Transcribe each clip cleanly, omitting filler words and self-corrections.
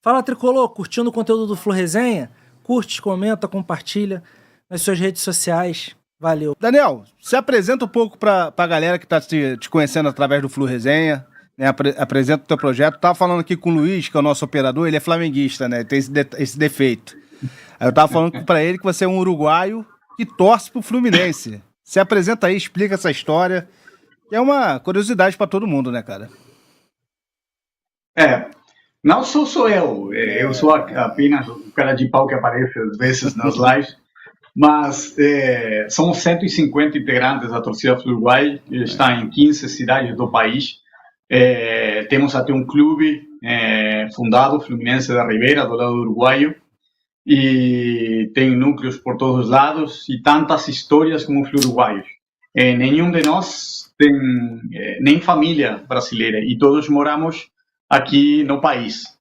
Fala, Tricolor, curtindo o conteúdo do Flu Resenha? Curte, comenta, compartilha nas suas redes sociais. Valeu. Daniel, se apresenta um pouco para a galera que está te conhecendo através do Flu Resenha, né? Apresenta o teu projeto. Tava falando aqui com o Luiz, que é o nosso operador, ele é flamenguista, né? Tem esse defeito. Aí eu tava falando para ele que você é um uruguaio que torce pro Fluminense. Se apresenta aí, explica essa história, que é uma curiosidade para todo mundo, né, cara? Não sou eu. Eu sou apenas o cara de pau que aparece às vezes nas lives. Mas somos 150 integrantes da torcida do Uruguai, que está em 15 cidades do país. Temos até um clube fundado, Fluminense da Ribeira, do lado do uruguaio, e tem núcleos por todos os lados e tantas histórias como os uruguaios. Nenhum de nós tem nem família brasileira e todos moramos aqui no país.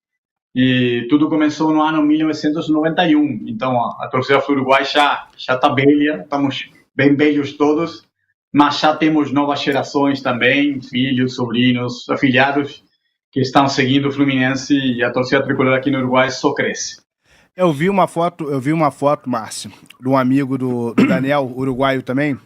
E tudo começou no ano 1991, então a torcida do Uruguai já está velha, estamos bem velhos todos, mas já temos novas gerações também, filhos, sobrinhos, afilhados, que estão seguindo o Fluminense, e a torcida tricolor aqui no Uruguai só cresce. Eu vi uma foto, Márcio, de um amigo do Daniel, uruguaio também,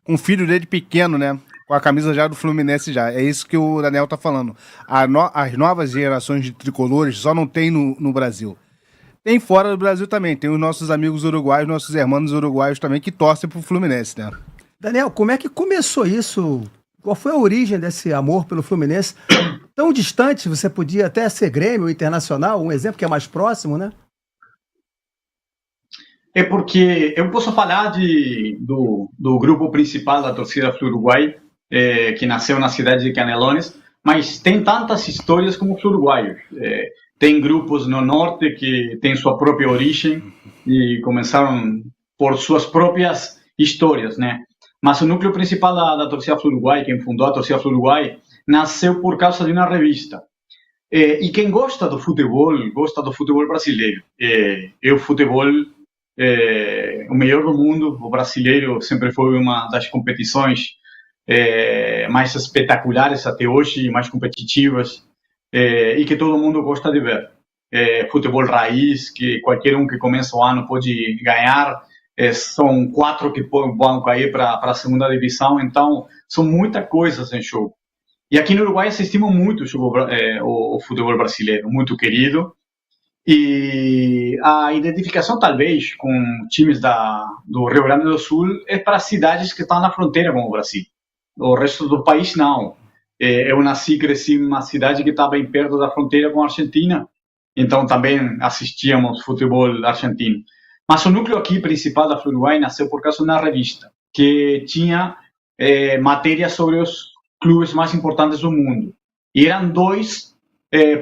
com o filho dele pequeno, né? Com a camisa já do Fluminense já. É isso que o Daniel tá falando. As novas gerações de tricolores só não tem no Brasil. Tem fora do Brasil também. Tem os nossos amigos uruguaios, nossos irmãos uruguaios também, que torcem pro Fluminense, né? Daniel, como é que começou isso? Qual foi a origem desse amor pelo Fluminense? Tão distante, você podia até ser Grêmio Internacional, um exemplo que é mais próximo, né? É porque eu posso falar do grupo principal da torcida do Uruguai, que nasceu na cidade de Canelones, mas tem tantas histórias como os uruguaios. Tem grupos no norte que têm sua própria origem e começaram por suas próprias histórias, né? Mas o núcleo principal da torcida do Uruguai, quem fundou a torcida do Uruguai, nasceu por causa de uma revista. E quem gosta do futebol brasileiro. O futebol o melhor do mundo. O brasileiro sempre foi uma das competições mais espetaculares até hoje, mais competitivas, e que todo mundo gosta de ver. Futebol raiz, que qualquer um que começa o ano pode ganhar. São 4 que vão cair para a segunda divisão, então são muitas coisas em jogo. E aqui no Uruguai assistimos muito o futebol brasileiro, muito querido. E a identificação, talvez, com times do Rio Grande do Sul é para cidades que estão na fronteira com o Brasil. O resto do país, não. Eu nasci e cresci em uma cidade que está bem perto da fronteira com a Argentina, então também assistíamos futebol argentino. Mas o núcleo aqui principal da Uruguai nasceu por causa de uma revista que tinha matérias sobre os clubes mais importantes do mundo. E eram 2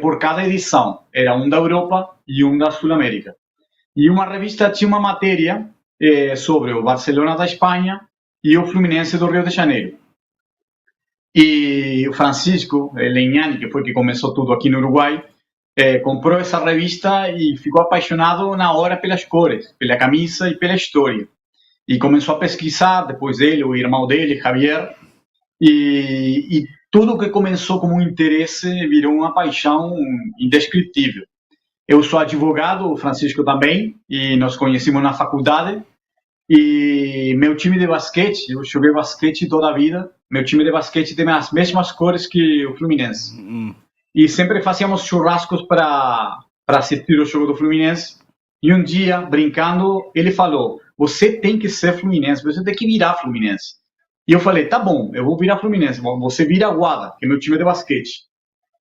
por cada edição. Era um da Europa e um da Sul-América. E uma revista tinha uma matéria sobre o Barcelona da Espanha e o Fluminense do Rio de Janeiro. E o Francisco Legnani, que foi que começou tudo aqui no Uruguai, comprou essa revista e ficou apaixonado na hora pelas cores, pela camisa e pela história. E começou a pesquisar, depois dele, o irmão dele, Javier, e tudo que começou como um interesse virou uma paixão indescritível. Eu sou advogado, o Francisco também, e nos conhecemos na faculdade. E meu time de basquete, eu joguei basquete toda a vida, meu time de basquete tem as mesmas cores que o Fluminense. E sempre fazíamos churrascos para assistir o jogo do Fluminense. E um dia, brincando, ele falou: você tem que ser Fluminense, você tem que virar Fluminense. E eu falei: tá bom, eu vou virar Fluminense, você vira Guada, que é meu time de basquete.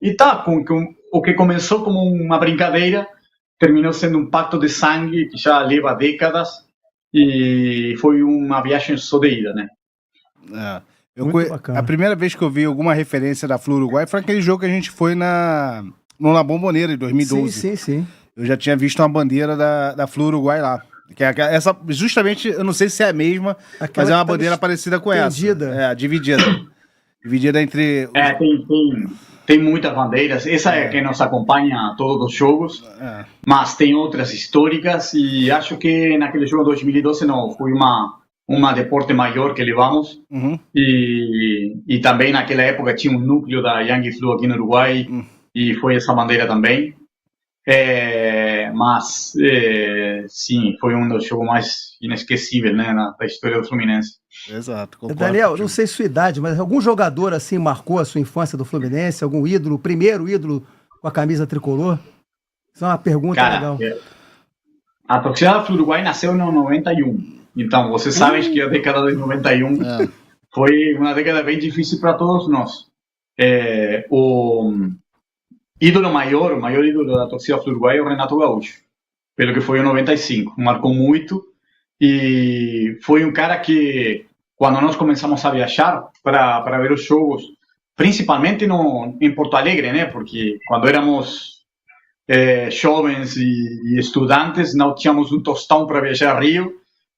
E tá, o que começou como uma brincadeira, terminou sendo um pacto de sangue que já leva décadas. E foi uma viagem só de ida, né? A primeira vez que eu vi alguma referência da Flu Uruguai foi aquele jogo que a gente foi no La Bombonera, em 2012. Sim. Eu já tinha visto uma bandeira da Flu Uruguai lá. Que essa, justamente, eu não sei se é a mesma, mas é uma bandeira parecida com essa. Dividida. Dividida entre... Tem muitas bandeiras. Essa é quem nos acompanha a todos os jogos, mas tem outras históricas, e acho que naquele jogo de 2012 não, foi uma deporte maior que levamos, e também naquela época tinha um núcleo da Yankee Flu aqui no Uruguai, e foi essa bandeira também. Mas, sim, foi um dos jogos mais inesquecíveis, né, da história do Fluminense. Exato. Concordo Daniel, contigo. não sei sua idade, mas algum jogador assim marcou a sua infância do Fluminense? Algum ídolo, primeiro ídolo com a camisa tricolor? Isso é uma pergunta Cara, legal. a torcida da Flu-Uruguai nasceu em 91. Então, vocês sabem que a década de 91 foi uma década bem difícil para todos nós. O ídolo maior, o maior ídolo da torcida Flu-Uruguai é o Renato Gaúcho, pelo que foi em 95. Marcou muito e foi um cara que, quando nós começamos a viajar para ver os jogos, principalmente em Porto Alegre, né? Porque quando éramos jovens e estudantes, não tínhamos um tostão para viajar a Rio.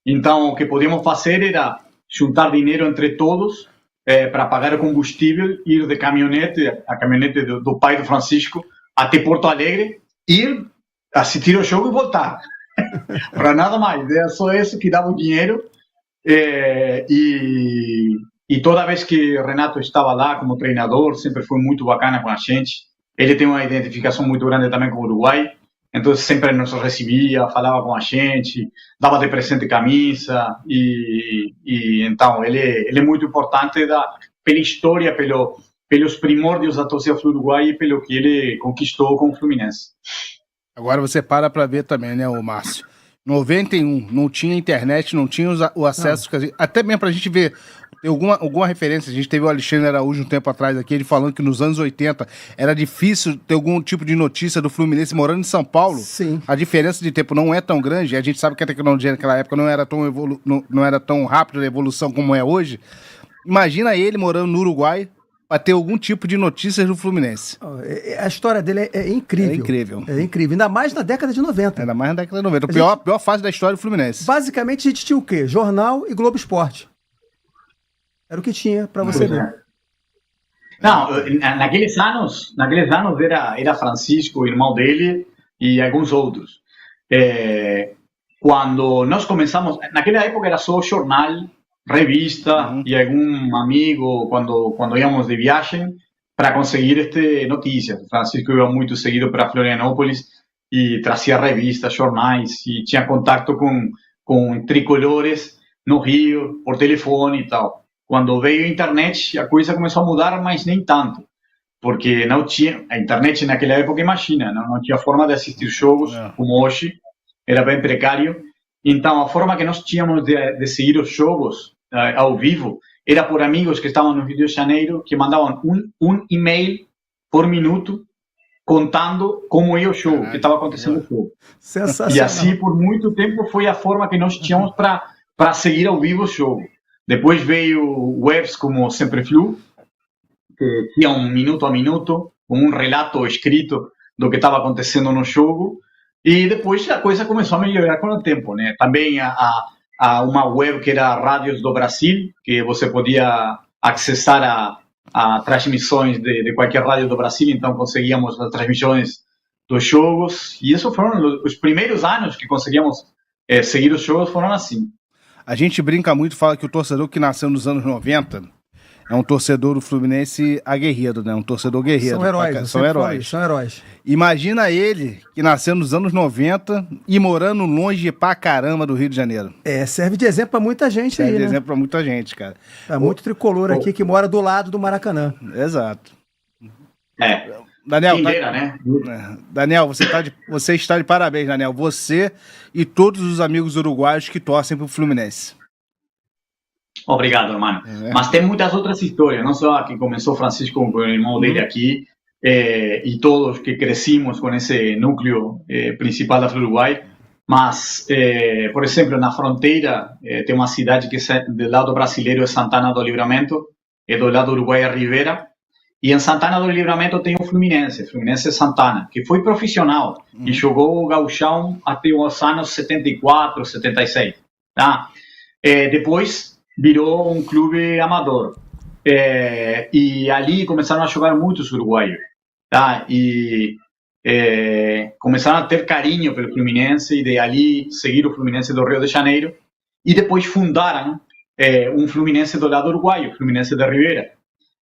Então, o que podíamos fazer era juntar dinheiro entre todos para pagar o combustível, ir de caminhonete, a caminhonete do pai do Francisco, até Porto Alegre, ir assistir o jogo e voltar. Para nada mais. Era só isso que dava o dinheiro. E toda vez que Renato estava lá como treinador, sempre foi muito bacana com a gente. Ele tem uma identificação muito grande também com o Uruguai. Então sempre nos recebia, falava com a gente, dava de presente camisa e então ele é muito importante pela história, pelos primórdios da torcida Flu-Uruguai e pelo que ele conquistou com o Fluminense. Agora você para ver também, né, o Márcio? 91, não tinha internet, não tinha o acesso, até mesmo pra gente ver. Tem alguma referência, a gente teve o Alexandre Araújo um tempo atrás aqui, ele falando que nos anos 80 era difícil ter algum tipo de notícia do Fluminense morando em São Paulo. Sim. A diferença de tempo não é tão grande, a gente sabe que a tecnologia naquela época não era tão rápida a evolução como é hoje. Imagina ele morando no Uruguai para ter algum tipo de notícias do Fluminense. A história dele é incrível. É incrível. É incrível, ainda mais na década de 90. Ainda mais na década de 90, a pior fase da história do Fluminense. Basicamente a gente tinha o quê? Jornal e Globo Esporte. Era o que tinha para você ver. Não, naqueles anos era Francisco, o irmão dele, e alguns outros. Quando nós começamos, naquela época era só jornal, revista e algum amigo quando íamos de viagem para conseguir notícias. Francisco ia muito seguido para Florianópolis e trazia revistas, jornais e tinha contato com tricolores no Rio, por telefone e tal. Quando veio a internet, a coisa começou a mudar, mas nem tanto. Porque não tinha... A internet naquela época, imagina, não tinha forma de assistir jogos como hoje. Era bem precário. Então, a forma que nós tínhamos de seguir os jogos ao vivo era por amigos que estavam no Rio de Janeiro, que mandavam um e-mail por minuto contando como ia o jogo, o que estava acontecendo no jogo. Sensacional. E assim, por muito tempo, foi a forma que nós tínhamos para seguir ao vivo o jogo. Depois veio webs como Sempre Flu, que tinha minuto a minuto, com um relato escrito do que estava acontecendo no jogo. E depois a coisa começou a melhorar com o tempo, né? Também a uma web que era Rádios do Brasil, que você podia acessar a transmissões de qualquer rádio do Brasil, então conseguíamos as transmissões dos jogos. E isso foram os primeiros anos que conseguíamos seguir os jogos, foram assim. A gente brinca muito, fala que o torcedor que nasceu nos anos 90 é um torcedor do Fluminense aguerrido, né? Um torcedor guerreiro. São heróis. São heróis. Imagina ele que nasceu nos anos 90 e morando longe pra caramba do Rio de Janeiro. Serve de exemplo pra muita gente serve aí, de né? exemplo pra muita gente, cara. É muito tricolor aqui que mora do lado do Maracanã. Exato. Daniel, Daniel, você está de parabéns, Daniel. Você e todos os amigos uruguaios que torcem pro Fluminense. Obrigado, hermano. Mas tem muitas outras histórias, não só a que começou Francisco com o irmão dele aqui, e todos que crescimos com esse núcleo principal da Flu-Uruguai. Mas, por exemplo, na fronteira tem uma cidade que do lado brasileiro é Santana do Livramento, e do lado uruguaio é Rivera. E em Santana do Livramento tem o Fluminense Santana, que foi profissional e jogou o gauchão até os anos 74, 76. Tá? Depois virou um clube amador. E ali começaram a jogar muitos uruguaios. Tá? E começaram a ter carinho pelo Fluminense e de ali seguir o Fluminense do Rio de Janeiro. E depois fundaram um Fluminense do lado uruguaio, o Fluminense de Rivera.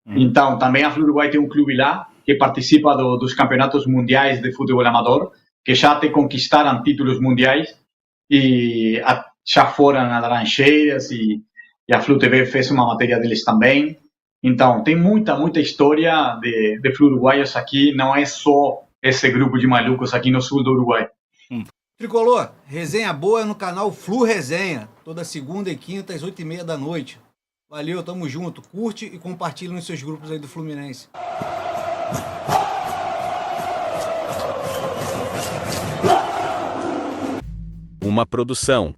Então, também a Flu-Uruguai tem um clube lá que participa dos campeonatos mundiais de futebol amador. que já até conquistaram títulos mundiais e já foram nas Laranjeiras e a Flu TV fez uma matéria deles também. Então, tem muita história de flu-uruguaios aqui, não é só esse grupo de malucos aqui no sul do Uruguai. Tricolor, resenha boa no canal Flu Resenha, toda segunda e quinta às 8h30 da noite. Valeu, tamo junto, curte e compartilha nos seus grupos aí do Fluminense. Uma produção